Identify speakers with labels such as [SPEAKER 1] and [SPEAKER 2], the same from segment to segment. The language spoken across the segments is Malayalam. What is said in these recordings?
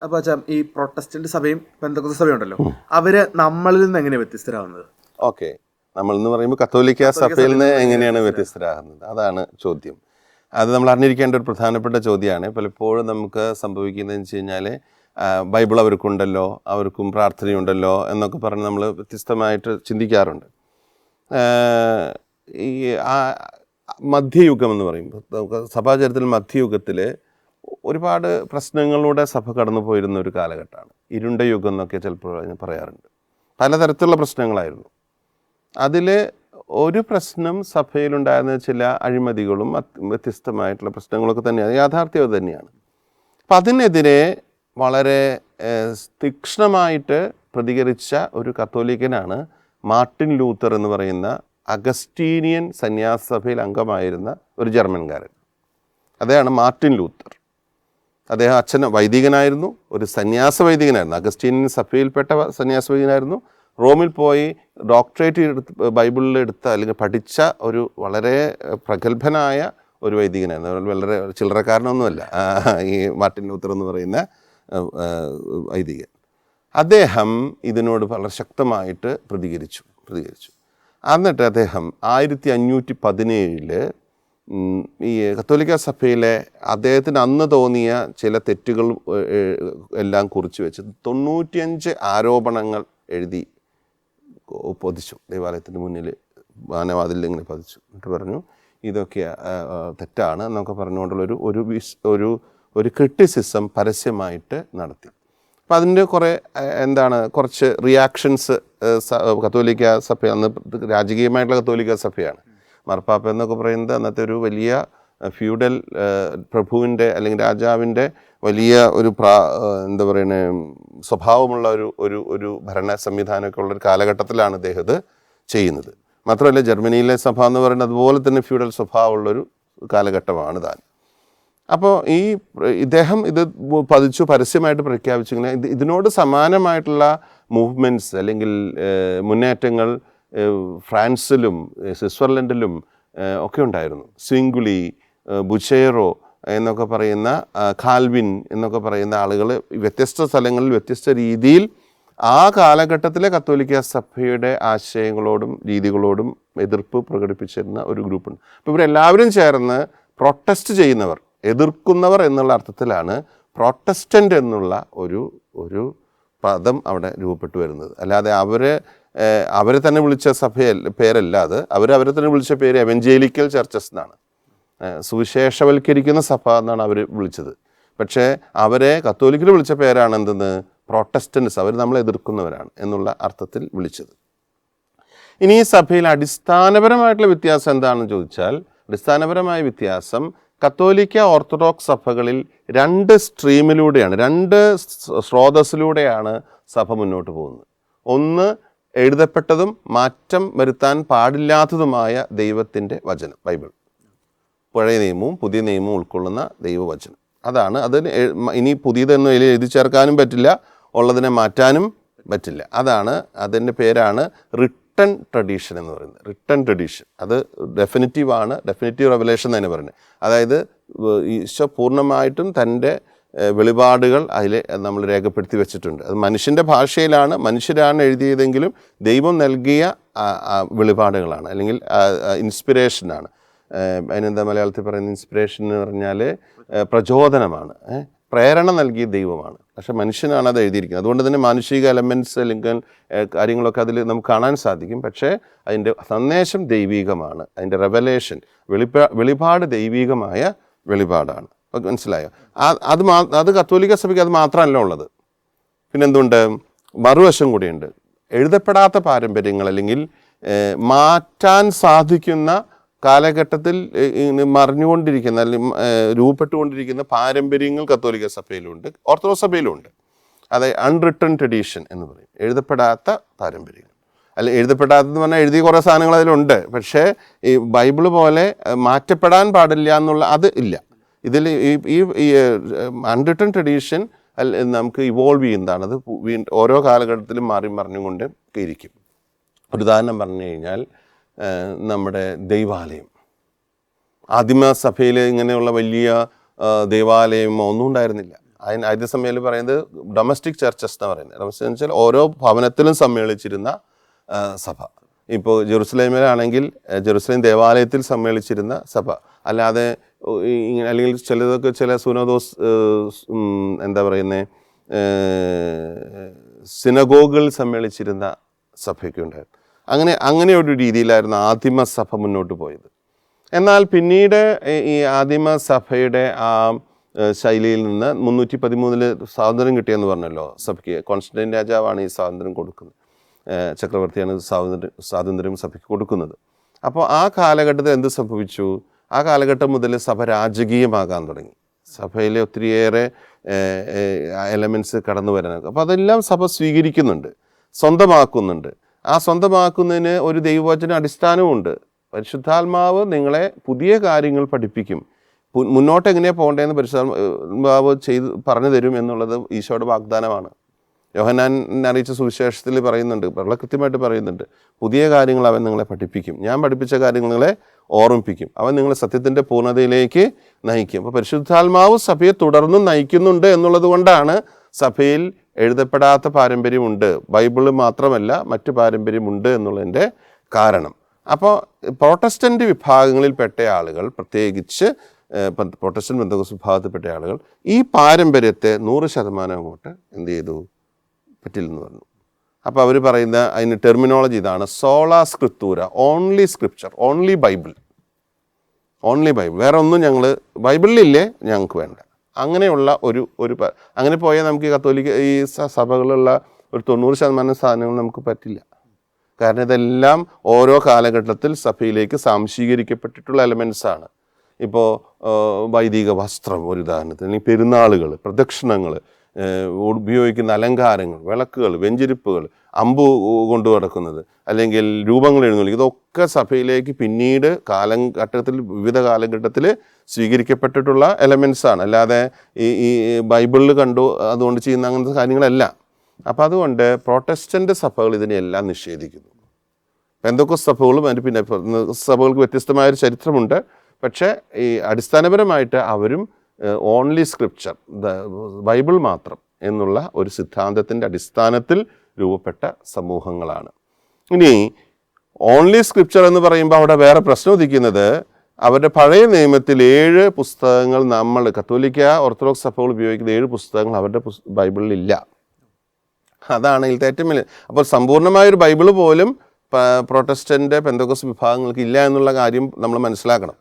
[SPEAKER 1] അപ്പോൾ അച്ഛാ, ഈ പ്രൊട്ടസ്റ്റന്റ് സഭയും പെന്തക്കോസ്ത് സഭയും ഉണ്ടല്ലോ, അവര് നമ്മളിൽ നിന്ന് എങ്ങനെയാണ് വ്യത്യസ്തരാകുന്നത്?
[SPEAKER 2] ഓക്കെ, നമ്മൾ എന്ന് പറയുമ്പോൾ കത്തോലിക്ക സഭയിൽ നിന്ന് എങ്ങനെയാണ് വ്യത്യസ്തരാകുന്നത്, അതാണ് ചോദ്യം. അത് നമ്മൾ അറിഞ്ഞിരിക്കേണ്ട ഒരു പ്രധാനപ്പെട്ട ചോദ്യമാണ്. പലപ്പോഴും നമുക്ക് സംഭവിക്കുന്നതെന്ന് വെച്ച് കഴിഞ്ഞാൽ, ബൈബിൾ അവർക്കുണ്ടല്ലോ, അവർക്കും പ്രാർത്ഥനയുണ്ടല്ലോ എന്നൊക്കെ പറഞ്ഞ് നമ്മൾ വ്യത്യസ്തമായിട്ട് ചിന്തിക്കാറുണ്ട്. ഈ മധ്യയുഗം എന്ന് പറയുമ്പോൾ, നമുക്ക് സഭാചരിത്രത്തിൽ മധ്യയുഗത്തിൽ ഒരുപാട് പ്രശ്നങ്ങളിലൂടെ സഭ കടന്നു പോയിരുന്ന ഒരു കാലഘട്ടമാണ്. ഇരുണ്ട യുഗം എന്നൊക്കെ ചിലപ്പോൾ പറയാറുണ്ട്. പലതരത്തിലുള്ള പ്രശ്നങ്ങളായിരുന്നു. അതിൽ ഒരു പ്രശ്നം സഭയിലുണ്ടായിരുന്ന ചില അഴിമതികളും വ്യത്യസ്തമായിട്ടുള്ള പ്രശ്നങ്ങളൊക്കെ തന്നെയാണ്, യാഥാർത്ഥ്യം അത് തന്നെയാണ്. അപ്പം അതിനെതിരെ വളരെ തീക്ഷ്ണമായിട്ട് പ്രതികരിച്ച ഒരു കത്തോലിക്കനാണ് മാർട്ടിൻ ലൂത്തർ എന്ന് പറയുന്ന അഗസ്റ്റീനിയൻ സന്യാസ സഭയിൽ അംഗമായിരുന്ന ഒരു ജർമ്മൻകാരൻ. അദ്ദേഹമാണ് മാർട്ടിൻ ലൂത്തർ. അദ്ദേഹം അച്ഛൻ വൈദികനായിരുന്നു, ഒരു സന്യാസ വൈദികനായിരുന്നു, അഗസ്റ്റീനിയൻ സഭയിൽപ്പെട്ട സന്യാസ വൈദികനായിരുന്നു. റോമിൽ പോയി ഡോക്ടറേറ്റ് ബൈബിളിൽ എടുത്ത അല്ലെങ്കിൽ പഠിച്ച ഒരു വളരെ പ്രഗത്ഭനായ ഒരു വൈദികനായിരുന്നു. വളരെ ചില്ലറക്കാരനൊന്നുമല്ല ഈ മാർട്ടിൻ ലൂത്തർ എന്ന് പറയുന്ന വൈദികൻ. അദ്ദേഹം ഇതിനോട് വളരെ ശക്തമായിട്ട് പ്രതികരിച്ചു. എന്നിട്ട് അദ്ദേഹം 1517 ഈ കത്തോലിക്ക സഭയിലെ അദ്ദേഹത്തിന് അന്ന് തോന്നിയ ചില തെറ്റുകൾ എല്ലാം കുറിച്ച് വെച്ച് 95 ആരോപണങ്ങൾ എഴുതി പൊതിച്ചു. ദേവാലയത്തിന് മുന്നിൽ ആനവാതിലിൽ ഇങ്ങനെ പതിച്ചു. എന്നിട്ട് പറഞ്ഞു, ഇതൊക്കെ തെറ്റാണ് എന്നൊക്കെ പറഞ്ഞുകൊണ്ടുള്ളൊരു ഒരു ക്രിറ്റിസിസം പരസ്യമായിട്ട് നടത്തി. അപ്പം അതിൻ്റെ കുറച്ച് റിയാക്ഷൻസ് കത്തോലിക്ക സഭ, അന്ന് രാജകീയമായിട്ടുള്ള കത്തോലിക്ക സഭയാണ്. മാർപ്പാപ്പ എന്നൊക്കെ പറയുന്നത് അന്നത്തെ ഒരു വലിയ ഫ്യൂഡൽ പ്രഭുവിൻ്റെ അല്ലെങ്കിൽ രാജാവിൻ്റെ വലിയ ഒരു സ്വഭാവമുള്ള ഒരു ഭരണ സംവിധാനമൊക്കെ ഉള്ളൊരു കാലഘട്ടത്തിലാണ് ഇദ്ദേഹം ഇത് ചെയ്യുന്നത്. മാത്രമല്ല ജർമ്മനിയിലെ സഭ എന്ന് പറയുന്നത് അതുപോലെ തന്നെ ഫ്യൂഡൽ സ്വഭാവമുള്ളൊരു കാലഘട്ടമാണ് താൻ. അപ്പോൾ ഇദ്ദേഹം ഇത് പതിച്ചു, പരസ്യമായിട്ട് പ്രഖ്യാപിച്ചു. ഇങ്ങനെ ഇതിനോട് സമാനമായിട്ടുള്ള മൂവ്മെൻറ്റ്സ് അല്ലെങ്കിൽ മുന്നേറ്റങ്ങൾ ഫ്രാൻസിലും സ്വിറ്റ്സർലൻഡിലും ഒക്കെ ഉണ്ടായിരുന്നു. സ്വിംഗുലി, ബുച്ചേറോ എന്നൊക്കെ പറയുന്ന, കാൽവിൻ എന്നൊക്കെ പറയുന്ന ആളുകൾ വ്യത്യസ്ത സ്ഥലങ്ങളിൽ വ്യത്യസ്ത രീതിയിൽ ആ കാലഘട്ടത്തിലെ കത്തോലിക്ക സഭയുടെ ആശയങ്ങളോടും രീതികളോടും എതിർപ്പ് പ്രകടിപ്പിച്ചിരുന്ന ഒരു ഗ്രൂപ്പുണ്ട്. അപ്പോൾ ഇവരെല്ലാവരും ചേർന്ന് പ്രൊട്ടസ്റ്റ് ചെയ്യുന്നവർ, എതിർക്കുന്നവർ എന്നുള്ള അർത്ഥത്തിലാണ് പ്രൊട്ടസ്റ്റൻ്റ് എന്നുള്ള ഒരു പദം അവിടെ രൂപപ്പെട്ടു വരുന്നത്. അല്ലാതെ അവരെ തന്നെ വിളിച്ച പേരല്ല അത്. അവരെ തന്നെ വിളിച്ച പേര് എവഞ്ചേലിക്കൽ ചർച്ചസ് എന്നാണ്, സുവിശേഷവൽക്കരിക്കുന്ന സഭ എന്നാണ് അവർ വിളിച്ചത്. പക്ഷേ അവരെ കത്തോലിക്കൽ വിളിച്ച പേരാണ് എന്തെന്ന്, പ്രൊട്ടസ്റ്റൻസ്, അവർ നമ്മളെ എതിർക്കുന്നവരാണ് എന്നുള്ള അർത്ഥത്തിൽ വിളിച്ചത്. ഇനി ഈ സഭയിൽ അടിസ്ഥാനപരമായിട്ടുള്ള വ്യത്യാസം എന്താണെന്ന് ചോദിച്ചാൽ, അടിസ്ഥാനപരമായ വ്യത്യാസം കത്തോലിക്ക ഓർത്തഡോക്സ് സഭകളിൽ 2 സ്ട്രീമിലൂടെയാണ്, 2 സ്രോതസ്സിലൂടെയാണ് സഭ മുന്നോട്ട് പോകുന്നത്. ഒന്ന്, എഴുതപ്പെട്ടതും മാറ്റം വരുത്താൻ പാടില്ലാത്തതുമായ ദൈവത്തിൻ്റെ വചനം, ബൈബിൾ, പഴയ നിയമവും പുതിയ നിയമവും ഉൾക്കൊള്ളുന്ന ദൈവവചനം. അതിന് ഇനി പുതിയതൊന്നും എഴുതി ചേർക്കാനും പറ്റില്ല, ഉള്ളതിനെ മാറ്റാനും പറ്റില്ല. അതിൻ്റെ പേരാണ് റിട്ടൺ ട്രഡീഷൻ എന്ന് പറയുന്നത്. റിട്ടൺ ട്രഡീഷൻ അത് ഡെഫിനിറ്റീവാണ്, ഡെഫിനിറ്റീവ് റെവലേഷൻ തന്നെ പറയുന്നത്. അതായത് ഈശോ പൂർണ്ണമായിട്ടും തൻ്റെ വെളിപാടുകൾ അതിൽ നമ്മൾ രേഖപ്പെടുത്തി വെച്ചിട്ടുണ്ട്. അത് മനുഷ്യൻ്റെ ഭാഷയിലാണ്, മനുഷ്യരാണ് എഴുതിയതെങ്കിലും ദൈവം നൽകിയ വെളിപാടുകളാണ്, അല്ലെങ്കിൽ ഇൻസ്പിറേഷനാണ്. അതിനെന്താ മലയാളത്തിൽ പറയുന്ന ഇൻസ്പിറേഷൻ എന്ന് പറഞ്ഞാൽ പ്രചോദനമാണ്, പ്രേരണ നൽകിയ ദൈവമാണ്. പക്ഷെ മനുഷ്യനാണ് അത് എഴുതിയിരിക്കുന്നത്. അതുകൊണ്ട് തന്നെ മാനുഷിക എലമെൻറ്റ്സ് അല്ലെങ്കിൽ കാര്യങ്ങളൊക്കെ അതിൽ നമുക്ക് കാണാൻ സാധിക്കും. പക്ഷേ അതിൻ്റെ സന്ദേശം ദൈവികമാണ്, അതിൻ്റെ റെവലേഷൻ, വെളിപാട് ദൈവികമായ വെളിപാടാണ്. മനസ്സിലായോ? അത് കത്തോലിക്ക സഭയ്ക്ക് അത് മാത്രമല്ല ഉള്ളത്. പിന്നെന്തുണ്ട്, മറുവശം കൂടിയുണ്ട്. എഴുതപ്പെടാത്ത പാരമ്പര്യങ്ങൾ അല്ലെങ്കിൽ മാറ്റാൻ സാധിക്കുന്ന കാലഘട്ടത്തിൽ മറിഞ്ഞുകൊണ്ടിരിക്കുന്ന അല്ലെങ്കിൽ രൂപപ്പെട്ടുകൊണ്ടിരിക്കുന്ന പാരമ്പര്യങ്ങൾ കത്തോലിക്ക സഭയിലുണ്ട്, ഓർത്തഡോക്സ് സഭയിലുണ്ട്. അതായത് അൺറിട്ടൺ ട്രഡീഷൻ എന്ന് പറയും, എഴുതപ്പെടാത്ത പാരമ്പര്യങ്ങൾ. എഴുതപ്പെടാത്തതെന്ന് പറഞ്ഞാൽ എഴുതിയ കുറേ സാധനങ്ങൾ അതിലുണ്ട്, പക്ഷേ ഈ ബൈബിള് പോലെ മാറ്റപ്പെടാൻ പാടില്ല എന്നുള്ള അത് ഇല്ല. ഇതിൽ ഈ അൺറിട്ടൺ ട്രഡീഷൻ നമുക്ക് ഇവോൾവ് ചെയ്യുന്നതാണ്. അത് ഓരോ കാലഘട്ടത്തിലും മറിഞ്ഞുകൊണ്ട് ഇരിക്കും. ഒരു ഉദാഹരണം പറഞ്ഞു കഴിഞ്ഞാൽ, നമ്മുടെ ദൈവാലയം, ആദിമ സഭയിൽ ഇങ്ങനെയുള്ള വലിയ ദേവാലയമോ ഒന്നും ഉണ്ടായിരുന്നില്ല. അതിന് ആദ്യ സമ്മേളനം പറയുന്നത് ഡൊമസ്റ്റിക് ചർച്ചസ് എന്ന് പറയുന്നത്. ഡൊമസ്റ്റിക് എന്ന് വെച്ചാൽ ഓരോ ഭവനത്തിലും സമ്മേളിച്ചിരുന്ന സഭ. ഇപ്പോൾ ജെറുസലേമിലാണെങ്കിൽ ജെറുസലേം ദേവാലയത്തിൽ സമ്മേളിച്ചിരുന്ന സഭ, അല്ലാതെ അല്ലെങ്കിൽ ചിലതൊക്കെ ചില സുനോദോസ് എന്താ പറയുന്നത് സിനഗോഗുകളിൽ സമ്മേളിച്ചിരുന്ന സഭയൊക്കെ ഉണ്ടായിരുന്നു. അങ്ങനെ ഒരു രീതിയിലായിരുന്നു ആദിമസഭ മുന്നോട്ട് പോയത്. എന്നാൽ പിന്നീട് ഈ ആദിമസഭയുടെ ആ ശൈലിയിൽ നിന്ന് 313 സ്വാതന്ത്ര്യം കിട്ടിയെന്ന് പറഞ്ഞല്ലോ സഭയ്ക്ക്. കോൺസ്റ്റന്റൈൻ രാജാവാണ് ഈ സ്വാതന്ത്ര്യം കൊടുക്കുന്നത്, ചക്രവർത്തിയാണ് സ്വാതന്ത്ര്യം സഭയ്ക്ക് കൊടുക്കുന്നത്. അപ്പോൾ ആ കാലഘട്ടത്തിൽ എന്ത് സംഭവിച്ചു? ആ കാലഘട്ടം മുതൽ സഭ രാജകീയമാകാൻ തുടങ്ങി. സഭയിലെ ഒത്തിരിയേറെ എലമെൻറ്റ്സ് കടന്നു വരാനൊക്കെ. അപ്പോൾ അതെല്ലാം സഭ സ്വീകരിക്കുന്നുണ്ട്, സ്വന്തമാക്കുന്നുണ്ട്. ആ സ്വന്തമാക്കുന്നതിന് ഒരു ദൈവവചന അടിസ്ഥാനവുമുണ്ട്. പരിശുദ്ധാത്മാവ് നിങ്ങളെ പുതിയ കാര്യങ്ങൾ പഠിപ്പിക്കും, മുന്നോട്ട് എങ്ങനെയാണ് പോകേണ്ടതെന്ന് പരിശുദ്ധാത്മാവ് പറഞ്ഞു തരും എന്നുള്ളത് ഈശോയുടെ വാഗ്ദാനമാണ്. യോഹന്നാൻ അറിയിച്ച സുവിശേഷത്തിൽ പറയുന്നുണ്ട്, വളരെ കൃത്യമായിട്ട് പറയുന്നുണ്ട്, പുതിയ കാര്യങ്ങൾ അവൻ നിങ്ങളെ പഠിപ്പിക്കും, ഞാൻ പഠിപ്പിച്ച കാര്യങ്ങൾ നിങ്ങളെ ഓർമ്മിപ്പിക്കും, അവൻ നിങ്ങളെ സത്യത്തിൻ്റെ പൂർണ്ണതയിലേക്ക് നയിക്കും. അപ്പോൾ പരിശുദ്ധാത്മാവ് സഭയെ തുടർന്നും നയിക്കുന്നുണ്ട് എന്നുള്ളത് കൊണ്ടാണ് സഭയിൽ എഴുതപ്പെടാത്ത പാരമ്പര്യമുണ്ട്, ബൈബിള് മാത്രമല്ല മറ്റു പാരമ്പര്യമുണ്ട് എന്നുള്ളതിൻ്റെ കാരണം. അപ്പോൾ പ്രൊട്ടസ്റ്റൻ്റ് വിഭാഗങ്ങളിൽപ്പെട്ട ആളുകൾ, പ്രത്യേകിച്ച് പ്രൊട്ടസ്റ്റൻ്റ് പെന്തക്കോസ്ത് വിഭാഗത്തിൽപ്പെട്ട ആളുകൾ ഈ പാരമ്പര്യത്തെ 100% അങ്ങോട്ട് എന്ത് ചെയ്തു, പറ്റില്ലെന്ന് പറഞ്ഞു. അപ്പോൾ അവർ പറയുന്ന അതിന് ടെർമിനോളജി ഇതാണ്, sola scriptura, only scripture, only Bible, only Bible, വേറെ ഒന്നും ഞങ്ങൾ ബൈബിളിലില്ലേ ഞങ്ങൾക്ക് വേണ്ട. അങ്ങനെയുള്ള ഒരു അങ്ങനെ പോയാൽ നമുക്ക് ഈ കത്തോലിക്ക ഈ സഭകളുള്ള ഒരു 90% സാധനങ്ങൾ നമുക്ക് പറ്റില്ല. കാരണം ഇതെല്ലാം ഓരോ കാലഘട്ടത്തിൽ സഭയിലേക്ക് സാംശീകരിക്കപ്പെട്ടിട്ടുള്ള എലമെൻസാണ്. ഇപ്പോൾ വൈദിക വസ്ത്രം ഒരു ഉദാഹരണത്തിന്, അല്ലെങ്കിൽ പെരുന്നാളുകൾ, പ്രദക്ഷിണങ്ങൾ, ഉപയോഗിക്കുന്ന അലങ്കാരങ്ങൾ, വിളക്കുകൾ, വെഞ്ചിരിപ്പുകൾ, അമ്പു കൊണ്ടു നടക്കുന്നത്, അല്ലെങ്കിൽ രൂപങ്ങൾ എഴുന്നള്ളിക്കുക, ഇതൊക്കെ സഭയിലേക്ക് പിന്നീട് വിവിധ കാലഘട്ടത്തിൽ സ്വീകരിക്കപ്പെട്ടിട്ടുള്ള എലമെൻസാണ്. അല്ലാതെ ഈ ബൈബിളിൽ കണ്ടു അതുകൊണ്ട് ചെയ്യുന്ന അങ്ങനത്തെ കാര്യങ്ങളല്ല. അപ്പം അതുകൊണ്ട് പ്രൊട്ടസ്റ്റൻ്റ് സഭകൾ ഇതിനെല്ലാം നിഷേധിക്കുന്നു. പെന്തക്കോസ്ത് സഭകളും അതിന് പിന്നെ സഭകൾക്ക് വ്യത്യസ്തമായൊരു ചരിത്രമുണ്ട്. പക്ഷേ ഈ അടിസ്ഥാനപരമായിട്ട് അവരും ഓൺലി സ്ക്രിപ്ചർ, ബൈബിൾ മാത്രം എന്നുള്ള ഒരു സിദ്ധാന്തത്തിൻ്റെ അടിസ്ഥാനത്തിൽ രൂപപ്പെട്ട സമൂഹങ്ങളാണ്. ഇനി ഓൺലി സ്ക്രിപ്ചർ എന്ന് പറയുമ്പോൾ അവിടെ വേറെ പ്രശ്നം ഉദിക്കുന്നത്, അവരുടെ പഴയ നിയമത്തിൽ 7 പുസ്തകങ്ങൾ, നമ്മൾ കത്തോലിക്ക ഓർത്തഡോക്സ് സഭകൾ ഉപയോഗിക്കുന്ന 7 പുസ്തകങ്ങൾ അവരുടെ ബൈബിളിലില്ല. അതാണ് ഇതിലത്തെ ഏറ്റവും വലിയ. അപ്പോൾ സമ്പൂർണ്ണമായൊരു ബൈബിൾ പോലും പ്രൊട്ടസ്റ്റൻ്റ് പെന്തക്കോസ്ത് വിഭാഗങ്ങൾക്ക് ഇല്ല എന്നുള്ള കാര്യം നമ്മൾ മനസ്സിലാക്കണം.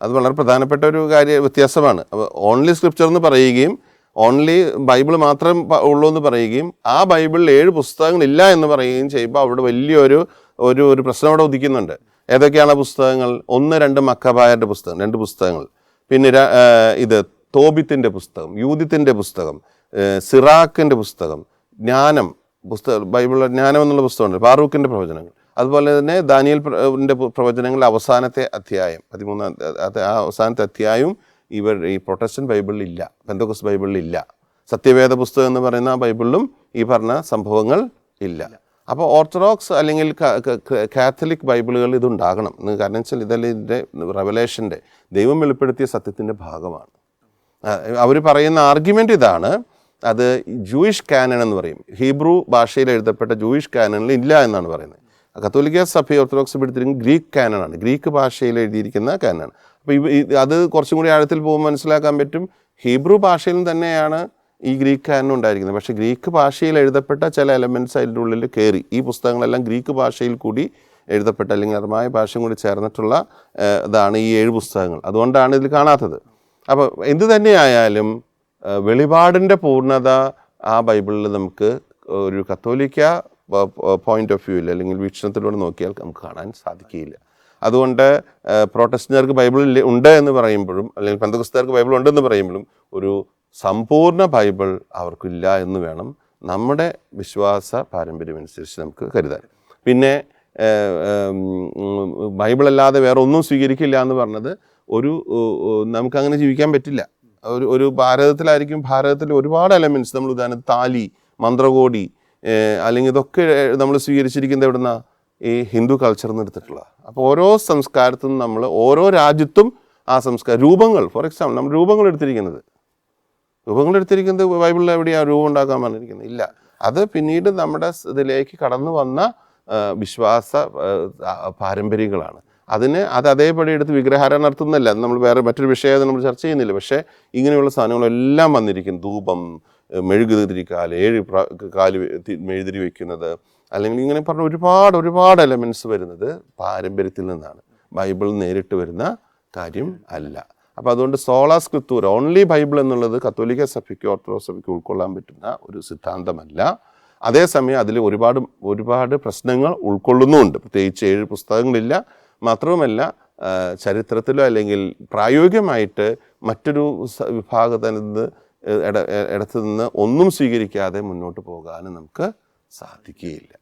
[SPEAKER 2] അത് വളരെ പ്രധാനപ്പെട്ട ഒരു വ്യത്യാസമാണ്. അപ്പോൾ ഓൺലി സ്ക്രിപ്ചർ എന്ന് പറയുകയും ഓൺലി ബൈബിൾ മാത്രം ഉള്ളൂ എന്ന് പറയുകയും ആ ബൈബിളിൽ 7 പുസ്തകങ്ങളില്ല എന്ന് പറയുകയും ചെയ്യുമ്പോൾ അവിടെ വലിയൊരു ഒരു പ്രശ്നം അവിടെ ഉദിക്കുന്നുണ്ട്. ഏതൊക്കെയാണ് പുസ്തകങ്ങൾ? 1-2 മക്കബായരുടെ പുസ്തകം, 2 പുസ്തകങ്ങൾ. പിന്നെ ഇത് തോബിത്തിൻ്റെ പുസ്തകം, യൂദിത്തിൻ്റെ പുസ്തകം, സിറാക്കിൻ്റെ പുസ്തകം, ജ്ഞാനം പുസ്തകം, ബൈബിളിലെ ജ്ഞാനം എന്നുള്ള പുസ്തകമുണ്ട്, ബാറൂക്കിൻ്റെ പ്രവചനങ്ങൾ. അതുപോലെ തന്നെ ദാനിയേലിൻ്റെ പ്രവചനങ്ങളുടെ അവസാനത്തെ അധ്യായം 13 ആ അവസാനത്തെ അധ്യായവും ഈ പ്രൊട്ടസ്റ്റന്റ് ബൈബിളിൽ ഇല്ല, പെന്തക്കോസ്ത് ബൈബിളിൽ ഇല്ല. സത്യവേദ പുസ്തകം എന്ന് പറയുന്ന ബൈബിളിലും ഈ പറഞ്ഞ സംഭവങ്ങൾ ഇല്ല. അപ്പോൾ ഓർത്തഡോക്സ് അല്ലെങ്കിൽ കാത്തലിക് ബൈബിളുകൾ ഇതുണ്ടാകണം. കാരണം വെച്ചാൽ ഇതെല്ലാം ഇതിൻ്റെ റെവലേഷൻ്റെ, ദൈവം വെളിപ്പെടുത്തിയ സത്യത്തിൻ്റെ ഭാഗമാണ്. അവർ പറയുന്ന ആർഗ്യുമെൻ്റ് ഇതാണ്, അത് ജൂയിഷ് കാനൺ എന്ന് പറയും. ഹീബ്രു ഭാഷയിൽ എഴുതപ്പെട്ട ജൂയിഷ് കാനണിൽ ഇല്ല എന്നാണ് പറയുന്നത്. കത്തോലിക്ക സഭ ഓർത്തഡോക്സ് എടുത്തിരിക്കുന്നത് ഗ്രീക്ക് കാനണാണ്, ഗ്രീക്ക് ഭാഷയിൽ എഴുതിയിരിക്കുന്ന കാനണാണ്. അപ്പോൾ അത് കുറച്ചും കൂടി ആഴത്തിൽ പോകുമ്പോൾ മനസ്സിലാക്കാൻ പറ്റും, ഹീബ്രു ഭാഷയിൽ തന്നെയാണ് ഈ ഗ്രീക്ക് കാനൺ ഉണ്ടായിരിക്കുന്നത്. പക്ഷേ ഗ്രീക്ക് ഭാഷയിൽ എഴുതപ്പെട്ട ചില എലമെൻറ്റ്സ് അതിൻ്റെ ഉള്ളിൽ കയറി. ഈ പുസ്തകങ്ങളെല്ലാം ഗ്രീക്ക് ഭാഷയിൽ കൂടി എഴുതപ്പെട്ട അല്ലെങ്കിൽ അർമായ ഭാഷയും കൂടി ചേർന്നിട്ടുള്ള ഇതാണ് ഈ 7 പുസ്തകങ്ങൾ. അതുകൊണ്ടാണ് ഇതിൽ കാണാത്തത്. അപ്പോൾ എന്തു തന്നെയായാലും വെളിപാടിൻ്റെ പൂർണ്ണത ആ ബൈബിളിൽ നമുക്ക് ഒരു കത്തോലിക്ക പോയിന്റ് ഓഫ് വ്യൂവിൽ അല്ലെങ്കിൽ വീക്ഷണത്തിലൂടെ നോക്കിയാൽ നമുക്ക് കാണാൻ സാധിക്കുകയില്ല. അതുകൊണ്ട് പ്രൊട്ടസ്റ്റന്റുകാർക്ക് ബൈബിൾ ഉണ്ട് എന്ന് പറയുമ്പോഴും അല്ലെങ്കിൽ പെന്തക്കോസ്തുകാർക്ക് ബൈബിൾ ഉണ്ടെന്ന് പറയുമ്പോഴും ഒരു സമ്പൂർണ്ണ ബൈബിൾ അവർക്കില്ല എന്ന് വേണം നമ്മുടെ വിശ്വാസ പാരമ്പര്യമനുസരിച്ച് നമുക്ക് കരുതാൻ. പിന്നെ ബൈബിളല്ലാതെ വേറെ ഒന്നും സ്വീകരിക്കില്ല എന്ന് പറഞ്ഞത് നമുക്കങ്ങനെ ജീവിക്കാൻ പറ്റില്ല. ഒരു ഭാരതത്തിൽ ഒരുപാട് എലമെൻറ്റ്സ്, നമ്മൾ ഉദാഹരണത്തിന് താലി, മന്ത്രകോടി, അല്ലെങ്കിൽ ഇതൊക്കെ നമ്മൾ സ്വീകരിച്ചിരിക്കുന്നത് എവിടുന്ന ഈ ഹിന്ദു കൾച്ചറിൽ നിന്ന് എടുത്തിട്ടുള്ള. അപ്പോൾ ഓരോ സംസ്കാരത്തും നമ്മൾ ഓരോ രാജ്യത്തും ആ സംസ്കാര രൂപങ്ങൾ, ഫോർ എക്സാമ്പിൾ നമ്മൾ രൂപങ്ങൾ എടുത്തിരിക്കുന്നത്, രൂപങ്ങൾ എടുത്തിരിക്കുന്നത് ബൈബിളിൽ എവിടെയാണ് രൂപം ഉണ്ടാക്കാൻ പറഞ്ഞിരിക്കുന്നത്? ഇല്ല. അത് പിന്നീട് നമ്മുടെ ഇതിലേക്ക് കടന്നു വന്ന വിശ്വാസ പാരമ്പര്യങ്ങളാണ്. അത് അതേപടി എടുത്ത് വിഗ്രഹാരാധന നടത്തുന്നില്ല. നമ്മൾ വേറെ മറ്റൊരു വിഷയം നമ്മൾ ചർച്ച ചെയ്യുന്നില്ല. പക്ഷേ ഇങ്ങനെയുള്ള സാധനങ്ങളെല്ലാം വന്നിരിക്കും. ധൂപം, മെഴുകുതിരിക്കാല്, 7 കാല് മെഴുതിരി വയ്ക്കുന്നത്, അല്ലെങ്കിൽ ഇങ്ങനെ പറഞ്ഞ ഒരുപാട് എലമെൻറ്റ്സ് വരുന്നത് പാരമ്പര്യത്തിൽ നിന്നാണ്. ബൈബിൾ നേരിട്ട് വരുന്ന കാര്യം അല്ല. അപ്പോൾ അതുകൊണ്ട് സോളാ സ്ക്രിപ്തൂര, ഓൺലി ബൈബിൾ എന്നുള്ളത് കത്തോലിക്ക സഭയ്ക്ക് ഓർത്തഡോക്സ് സഭയ്ക്ക് ഉൾക്കൊള്ളാൻ പറ്റുന്ന ഒരു സിദ്ധാന്തമല്ല. അതേസമയം അതിൽ ഒരുപാട് പ്രശ്നങ്ങൾ ഉൾക്കൊള്ളുന്നുമുണ്ട്. പ്രത്യേകിച്ച് 7 പുസ്തകങ്ങളില്ല. മാത്രവുമല്ല ചരിത്രത്തിലോ അല്ലെങ്കിൽ പ്രായോഗികമായിട്ട് മറ്റൊരു വിഭാഗത്തിൽ നിന്ന് ഇടത്തു നിന്ന് ഒന്നും സ്വീകരിക്കാതെ മുന്നോട്ട് പോകാനും നമുക്ക് സാധിക്കുകയില്ല.